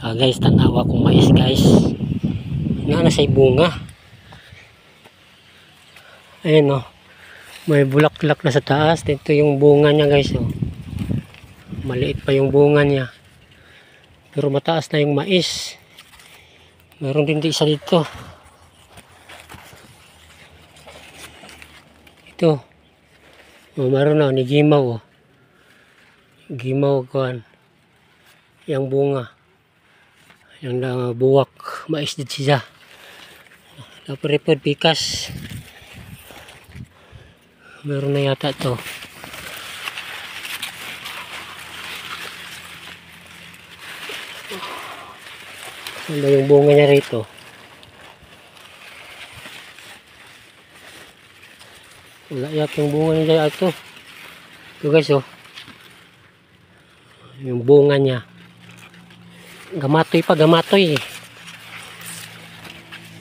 Guys, tanawa kong mais guys. Na say bunga. Ayan o. May bulaklak na sa taas. Dito yung bunga niya guys o. Maliit pa yung bunga niya. Pero mataas na yung mais. Meron din isa dito. Ito. O, meron na. Ni Gimaw o. Gimaw kuhan. Yang bunga. Yang buwak. Mais din siya. Naparipod pikas. Meron na yata to. Ano yung bunga niya rito? Wala yata yung bunga niya ito. Ito guys oh. Yung bunga niya. Gamatoy pa, gamatoy eh.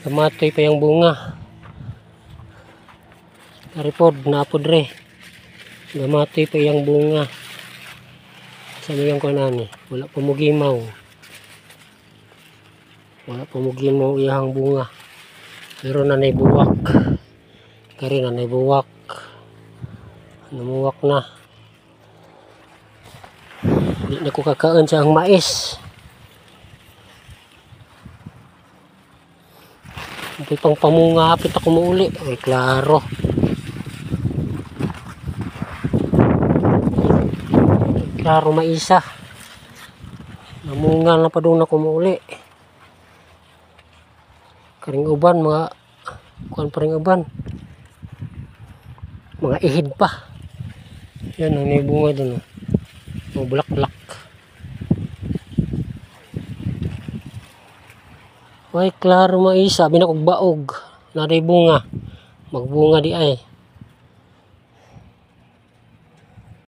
Gamatoy pa yung bunga. Naripod, napod re. Gamatoy pa yung bunga. Sabi yung kanan eh. Wala pa mo gimaw. Wala pa mo gimaw iyang bunga. Pero nanay buwak. Kari nanay buwak. Namuwak na. Hindi na ko kakaan sa ang mais. Hindi pang pamunga. Hapit ako mauli. Ay, klaro. Klaro maisa. Namunga na pa doon ako mauli. Karing uban. Mga kuhan pa rin uban. Mga ihid pa. Yan ang may bunga doon. Mga bulak-bulak. Ay, klaro maisa. Binakog baog. Naday bunga. Magbunga di ay.